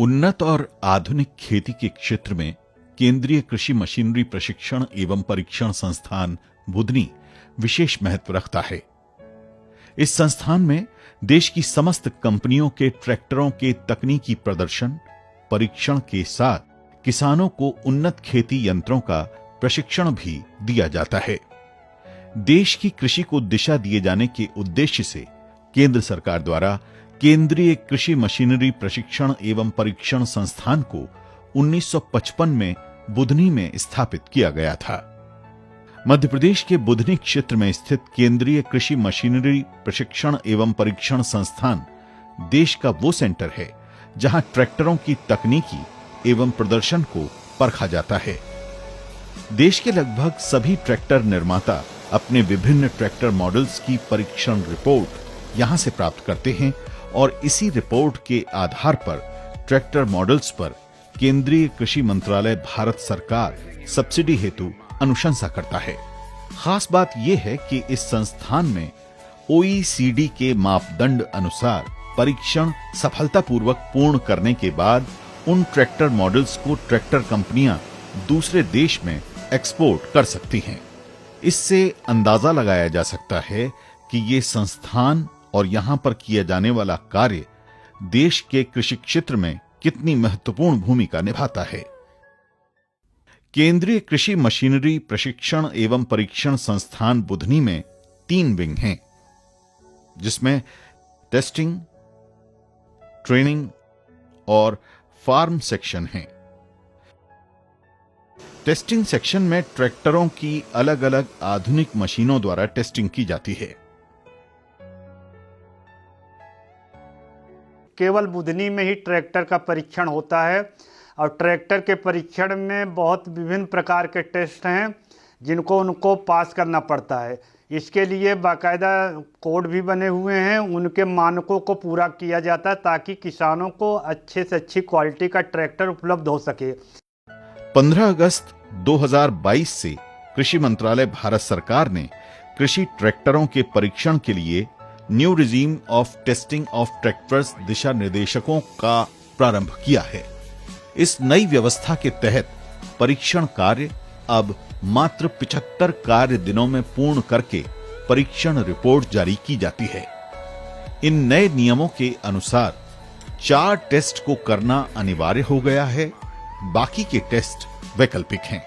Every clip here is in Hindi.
उन्नत और आधुनिक खेती के क्षेत्र में केंद्रीय कृषि मशीनरी प्रशिक्षण एवं परीक्षण संस्थान बुधनी विशेष महत्व रखता है। इस संस्थान में देश की समस्त कंपनियों के ट्रैक्टरों के तकनीकी प्रदर्शन, परीक्षण के साथ किसानों को उन्नत खेती यंत्रों का प्रशिक्षण भी दिया जाता है। देश की कृषि को दिशा दिए जाने के उद्देश्य से केंद्र सरकार द्वारा केंद्रीय कृषि मशीनरी प्रशिक्षण एवं परीक्षण संस्थान को 1955 में बुधनी में स्थापित किया गया था। मध्य प्रदेश के बुधनी क्षेत्र में स्थित केंद्रीय कृषि मशीनरी प्रशिक्षण एवं परीक्षण संस्थान देश का वो सेंटर है जहां ट्रैक्टरों की तकनीकी एवं प्रदर्शन को परखा जाता है। देश के लगभग सभी ट्रैक्टर निर्माता अपने विभिन्न ट्रैक्टर मॉडल्स की परीक्षण रिपोर्ट यहां से प्राप्त करते हैं और इसी रिपोर्ट के आधार पर ट्रैक्टर मॉडल्स पर केंद्रीय कृषि मंत्रालय भारत सरकार सब्सिडी हेतु अनुशंसा करता है। खास बात यह है कि इस संस्थान में OECD के मापदंड अनुसार परीक्षण सफलतापूर्वक पूर्ण करने के बाद उन ट्रैक्टर मॉडल्स को ट्रैक्टर कंपनियां दूसरे देश में एक्सपोर्ट कर सकती हैं। इससे अंदाजा लगाया जा सकता है कि ये संस्थान और यहां पर किया जाने वाला कार्य देश के कृषि क्षेत्र में कितनी महत्वपूर्ण भूमिका निभाता है। केंद्रीय कृषि मशीनरी प्रशिक्षण एवं परीक्षण संस्थान बुधनी में 3 विंग हैं, जिसमें टेस्टिंग, ट्रेनिंग और फार्म सेक्शन हैं। टेस्टिंग सेक्शन में ट्रैक्टरों की अलग अलग आधुनिक मशीनों द्वारा टेस्टिंग की जाती है। केवल बुधनी में ही ट्रैक्टर का परीक्षण होता है और ट्रैक्टर के परीक्षण में बहुत विभिन्न प्रकार के टेस्ट हैं जिनको उनको पास करना पड़ता है। इसके लिए बाकायदा कोड भी बने हुए हैं, उनके मानकों को पूरा किया जाता है ताकि किसानों को अच्छे से अच्छी क्वालिटी का ट्रैक्टर उपलब्ध हो सके। 15 अगस्त 2022 से कृषि मंत्रालय भारत सरकार ने कृषि ट्रैक्टरों के परीक्षण के लिए new regime of testing of tractors दिशा निर्देशकों का प्रारंभ किया है। इस नई व्यवस्था के तहत परीक्षण कार्य अब मात्र 75 कार्य दिनों में पूर्ण करके परीक्षण रिपोर्ट जारी की जाती है। इन नए नियमों के अनुसार 4 टेस्ट को करना अनिवार्य हो गया है, बाकी के टेस्ट वैकल्पिक हैं।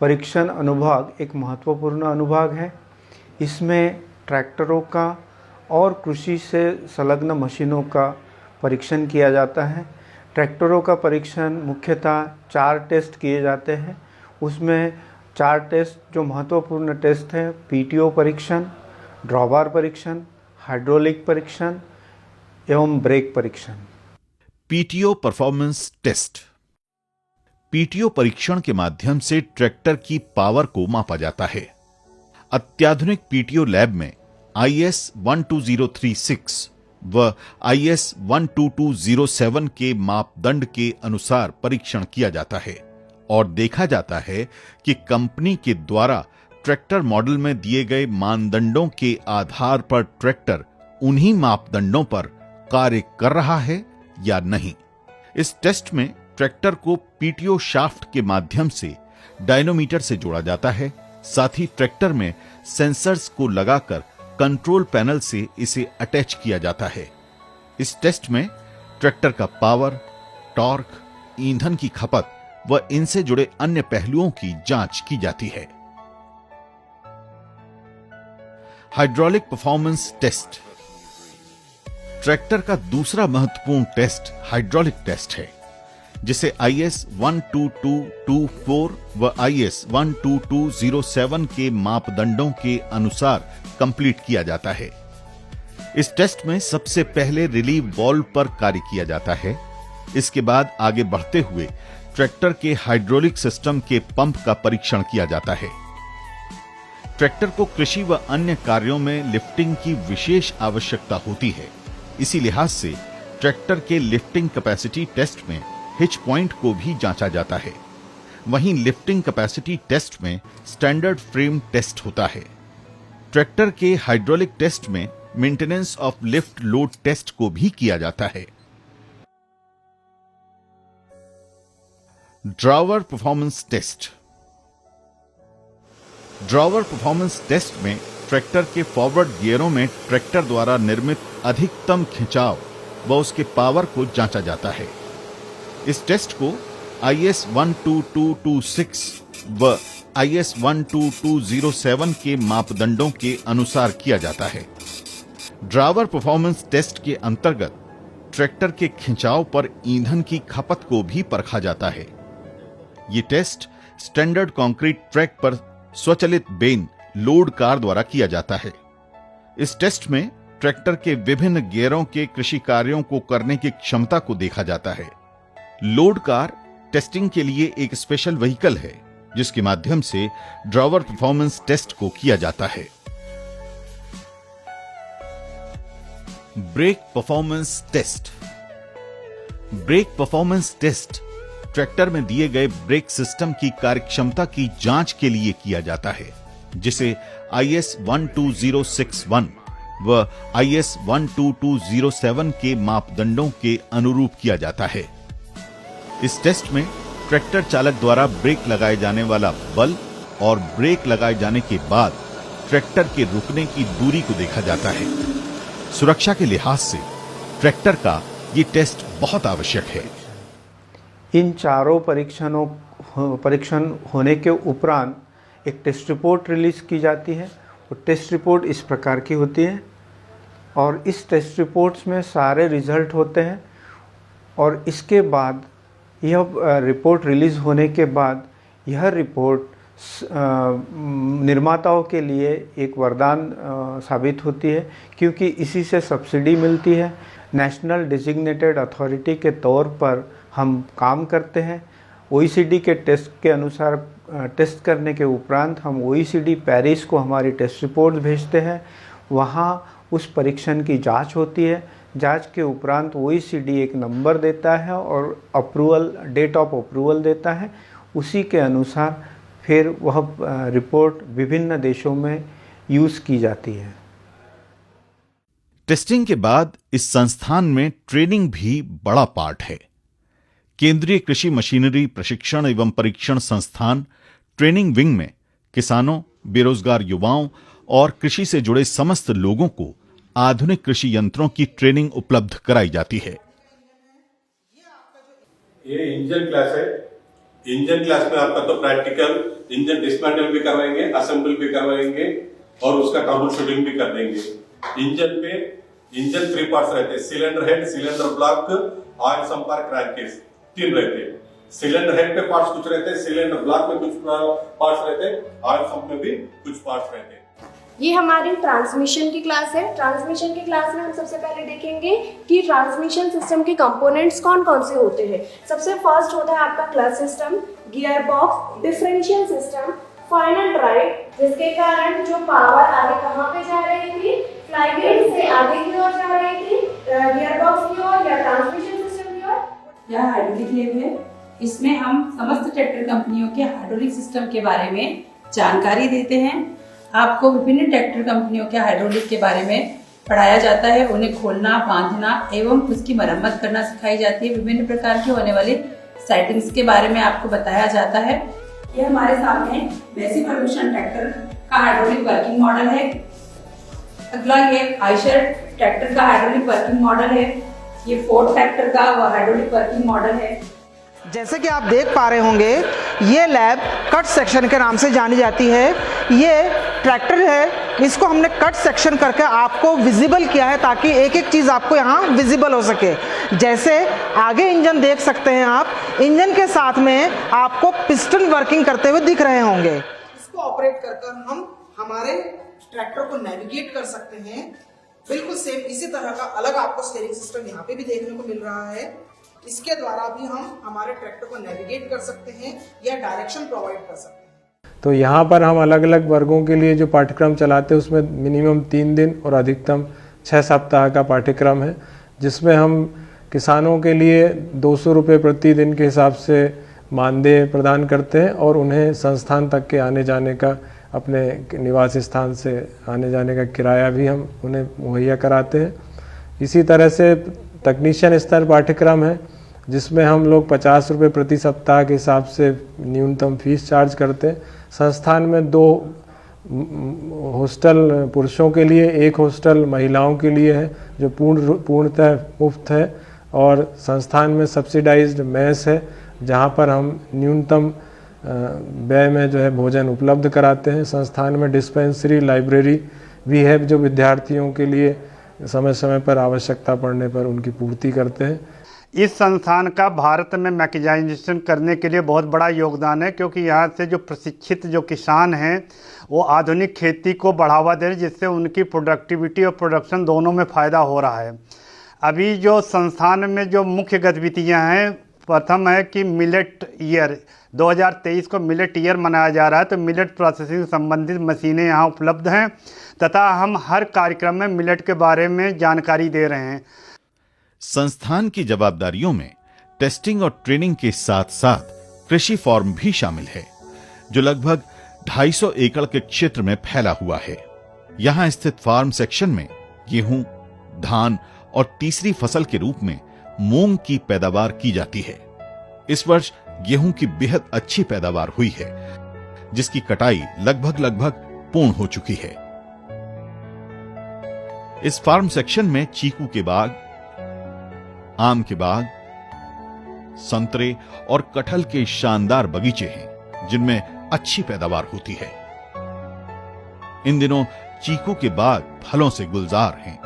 परीक्षण अनुभाग एक महत्वपूर्ण अनुभाग है। इसमें ट्रैक्टरों का और कृषि से संलग्न मशीनों का परीक्षण किया जाता है। ट्रैक्टरों का परीक्षण मुख्यतः 4 टेस्ट किए जाते हैं। उसमें 4 टेस्ट जो महत्वपूर्ण टेस्ट हैं, PTO परीक्षण, ड्रॉबार परीक्षण, हाइड्रोलिक परीक्षण एवं ब्रेक परीक्षण। PTO performance test. PTO परीक्षण के माध्यम से ट्रैक्टर की पावर को मापा जाता है। अत्याधुनिक PTO लैब में IS 12036 व IS 12207 के मापदंड के अनुसार परीक्षण किया जाता है और देखा जाता है कि कंपनी के द्वारा ट्रैक्टर मॉडल में दिए गए मानदंडों के आधार पर ट्रैक्टर उन्हीं मापदंडों पर कार्य कर रहा है या नहीं। इस टेस्ट में ट्रैक्टर को PTO शाफ्ट के माध्यम से डायनोमीटर से जोड़ा जाता है। साथ ही ट्रैक्टर में सेंसर्स को लगाकर कंट्रोल पैनल से इसे अटैच किया जाता है। इस टेस्ट में ट्रैक्टर का पावर, टॉर्क, ईंधन की खपत व इनसे जुड़े अन्य पहलुओं की जांच की जाती है। Hydraulic performance test. ट्रैक्टर का दूसरा महत्वपूर्ण टेस्ट हाइड्रोलिक टेस्ट है, जिसे IS 12224 व IS 12207 के मापदंडों के अनुसार कंप्लीट किया जाता है। इस टेस्ट में सबसे पहले रिलीव वाल्व पर कार्य किया जाता है। इसके बाद आगे बढ़ते हुए ट्रैक्टर के हाइड्रोलिक सिस्टम के पंप का परीक्षण किया जाता है। ट्रैक्टर को कृषि व अन्य कार्यों में लिफ्टिंग की विशेष आवश्यकता होती है। इसी लिहाज से ट्रैक्टर के लिफ्टिंग कैपेसिटी टेस्ट में हिच पॉइंट को भी जांचा जाता है। वहीं लिफ्टिंग कैपेसिटी टेस्ट में स्टैंडर्ड फ्रेम टेस्ट होता है। ट्रैक्टर के हाइड्रोलिक टेस्ट में maintenance of lift load test को भी किया जाता है। Drawbar performance test. Drawbar performance test में ट्रैक्टर के फॉरवर्ड गियरों में ट्रैक्टर द्वारा निर्मित अधिकतम खिंचाव व उसके पावर को जांचा जाता है। इस टेस्ट को IS 12226 व IS 12207 के मापदंडों के अनुसार किया जाता है। ड्रावर परफॉर्मेंस टेस्ट के अंतर्गत ट्रैक्टर के खिंचाव पर ईंधन की खपत को भी परखा जाता है। ये टेस्ट स्टैंडर्ड कंक्रीट ट्रैक पर स्वचालित बेन लोड कार द्वारा किया जाता है। इस टेस्ट में ट्रैक्टर के विभिन्न गियरों के कृषि कार्यों को करने की क्षमता को देखा जाता है। लोड कार टेस्टिंग के लिए एक स्पेशल व्हीकल है जिसके माध्यम से ड्रावर परफॉर्मेंस टेस्ट को किया जाता है। Brake performance test. Brake performance test tractor में दिए गए ब्रेक सिस्टम की कार्यक्षमता की जांच के लिए किया जाता है, जिसे IS 12061 व IS 12207 के मापदंडों के अनुरूप किया जाता है। इस टेस्ट में ट्रैक्टर चालक द्वारा ब्रेक लगाए जाने वाला बल और ब्रेक लगाए जाने के बाद ट्रैक्टर के रुकने की दूरी को देखा जाता है। सुरक्षा के लिहाज से ट्रैक्टर का ये टेस्ट बहुत आवश्यक है। इन चारों परीक्षण होने के उपरांत एक टेस्ट रिपोर्ट रिलीज़ की जाती है। वो टेस्ट रिपोर्ट इस प्रकार की होती है और इस टेस्ट रिपोर्ट्स में सारे रिजल्ट होते हैं और इसके बाद यह रिपोर्ट रिलीज़ होने के बाद यह रिपोर्ट निर्माताओं के लिए एक वरदान साबित होती है, क्योंकि इसी से सब्सिडी मिलती है। नेशनल डेजिग्नेटेड अथॉरिटी के तौर पर हम काम करते हैं। OECD के टेस्ट के अनुसार टेस्ट करने के उपरांत हम OECD पेरिस को हमारी टेस्ट रिपोर्ट भेजते हैं। वहाँ उस परीक्षण की जांच होती है। जांच के उपरांत OECD एक नंबर देता है और अप्रूवल, डेट ऑफ अप्रूवल देता है। उसी के अनुसार फिर वह रिपोर्ट विभिन्न देशों में यूज़ की जाती है। टेस्टिंग के बाद इस संस्थान में ट्रेनिंग भी बड़ा पार्ट है। केंद्रीय कृषि मशीनरी प्रशिक्षण एवं परीक्षण संस्थान ट्रेनिंग विंग में किसानों, बेरोजगार युवाओं और कृषि से जुड़े समस्त लोगों को आधुनिक कृषि यंत्रों की ट्रेनिंग उपलब्ध कराई जाती है। ये इंजन क्लास है। इंजन क्लास में आपका तो प्रैक्टिकल इंजन डिसमेंटल भी करवाएंगे, असेंबल भी करवाएंगे और उसका ट्रबल शूटिंग भी कर देंगे। इंजन 3 पार्ट्स रहते हैं, cylinder head, cylinder block, oil संपर्क, क्रैंकेस, 3 रहते हैं। सिलेंडर हेड पे पार्ट्स कुछ रहते हैं, सिलेंडर ब्लॉक में कुछ पार्ट्स रहते हैं, ऑयल पंप में भी कुछ पार्ट्स रहते हैं। ये हमारी ट्रांसमिशन की क्लास है। ट्रांसमिशन की क्लास में हम सबसे पहले देखेंगे कि ट्रांसमिशन सिस्टम के कंपोनेंट्स कौन कौन से होते हैं। सबसे फर्स्ट होता है आपका clutch system, gear box, differential system, final drive, जिसके कारण जो पावर आगे कहाँ पे जा रही थी, फ्लाईव्हील से आगे की ओर जा रही थी, गियर बॉक्स की ओर या ट्रांसमिशन सिस्टम की ओर। यह हाइड्रोलिक लैब है। इसमें हम समस्त ट्रैक्टर कंपनियों के हाइड्रोलिक सिस्टम के बारे में जानकारी देते हैं। आपको विभिन्न ट्रैक्टर कंपनियों के हाइड्रोलिक के बारे में पढ़ाया जाता है। उन्हें खोलना, बांधना एवं उसकी मरम्मत करना सिखाई जाती है। विभिन्न प्रकार की होने वाली सेटिंग्स के बारे में आपको बताया जाता है। यह हमारे सामने बेसिक फर्गुसन ट्रैक्टर का हाइड्रोलिक वर्किंग मॉडल है। अगला ये आयशर ट्रैक्टर का हाइड्रोलिक वर्किंग मॉडल है। ये फोर्ड ट्रैक्टर का वह हाइड्रोलिक वर्किंग मॉडल है। जैसे कि आप देख पा रहे होंगे, ये लैब कट सेक्शन के नाम से जानी जाती है। ये ट्रैक्टर है, इसको हमने कट सेक्शन करके आपको विजिबल किया है ताकि एक एक चीज़ आपको यहाँ विजिबल हो सके। जैसे आगे इंजन देख सकते हैं आप, इंजन के साथ में आपको पिस्टन वर्किंग करते हुए दिख रहे होंगे। इसको ऑपरेट कर हम हमारे ट्रैक्टर को नेविगेट कर सकते हैं। बिल्कुल सेम इसी तरह का अलग आपको स्टीयरिंग सिस्टम यहाँ पे भी देखने को मिल रहा है। इसके द्वारा भी हम हमारे ट्रैक्टर को नेविगेट कर सकते हैं या डायरेक्शन प्रोवाइड कर सकते हैं। तो यहाँ पर हम अलग अलग वर्गों के लिए जो पाठ्यक्रम चलाते हैं उसमें मिनिमम 3 दिन और अधिकतम 6 सप्ताह का पाठ्यक्रम है, जिसमें हम किसानों के लिए 200 रुपये प्रति दिन के हिसाब से मानदेय प्रदान करते हैं और उन्हें संस्थान तक के आने जाने का, अपने निवास स्थान से आने जाने का किराया भी हम उन्हें मुहैया कराते हैं। इसी तरह से तकनीशियन स्तर पाठ्यक्रम है, जिसमें हम लोग 50 रुपये प्रति सप्ताह के हिसाब से न्यूनतम फीस चार्ज करते हैं। संस्थान में 2 हॉस्टल पुरुषों के लिए, 1 हॉस्टल महिलाओं के लिए है जो पूर्णतः मुफ्त है, और संस्थान में सब्सिडाइज्ड मेस है जहां पर हम न्यूनतम व्यय में जो है भोजन उपलब्ध कराते हैं। संस्थान में डिस्पेंसरी, लाइब्रेरी भी है जो विद्यार्थियों के लिए समय समय पर आवश्यकता पड़ने पर उनकी पूर्ति करते हैं। इस संस्थान का भारत में मैकेनाइजेशन करने के लिए बहुत बड़ा योगदान है, क्योंकि यहाँ से जो प्रशिक्षित जो किसान हैं वो आधुनिक खेती को बढ़ावा दे रहे हैं, जिससे उनकी प्रोडक्टिविटी और प्रोडक्शन दोनों में फ़ायदा हो रहा है। अभी जो संस्थान में जो मुख्य गतिविधियाँ हैं, प्रथम है कि मिलेट ईयर 2023 को मिलेट ईयर मनाया जा रहा है, तो मिलेट प्रोसेसिंग संबंधित मशीनें यहाँ उपलब्ध हैं तथा हम हर कार्यक्रम में मिलेट के बारे में जानकारी दे रहे हैं। संस्थान की जवाबदारियों में टेस्टिंग और ट्रेनिंग के साथ साथ कृषि फार्म भी शामिल है, जो लगभग 250 एकड़ के क्षेत्र में फैला हुआ है। यहां स्थित फार्म सेक्शन में गेहूं, धान और तीसरी फसल के रूप में मूंग की पैदावार की जाती है। इस वर्ष गेहूं की बेहद अच्छी पैदावार हुई है, जिसकी कटाई लगभग पूर्ण हो चुकी है। इस फार्म सेक्शन में चीकू के बाग, आम के बाग, संतरे और कटहल के शानदार बगीचे हैं, जिनमें अच्छी पैदावार होती है। इन दिनों चीकू के बाग फलों से गुलजार हैं।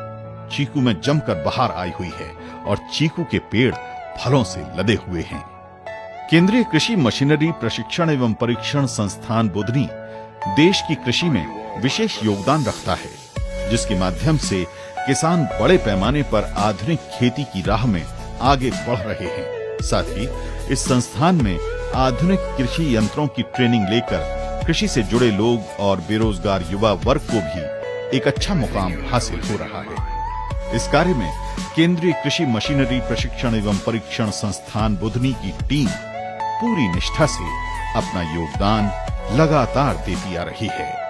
चीकू में जमकर बहार आई हुई है और चीकू के पेड़ फलों से लदे हुए हैं। केंद्रीय कृषि मशीनरी प्रशिक्षण एवं परीक्षण संस्थान बुधनी देश की कृषि में विशेष योगदान रखता है, जिसके माध्यम से किसान बड़े पैमाने पर आधुनिक खेती की राह में आगे बढ़ रहे हैं। साथ ही इस संस्थान में आधुनिक कृषि यंत्रों की ट्रेनिंग लेकर कृषि से जुड़े लोग और बेरोजगार युवा वर्ग को भी एक अच्छा मुकाम हासिल हो रहा है। इस कार्य में केंद्रीय कृषि मशीनरी प्रशिक्षण एवं परीक्षण संस्थान बुधनी की टीम पूरी निष्ठा से अपना योगदान लगातार देती आ रही है।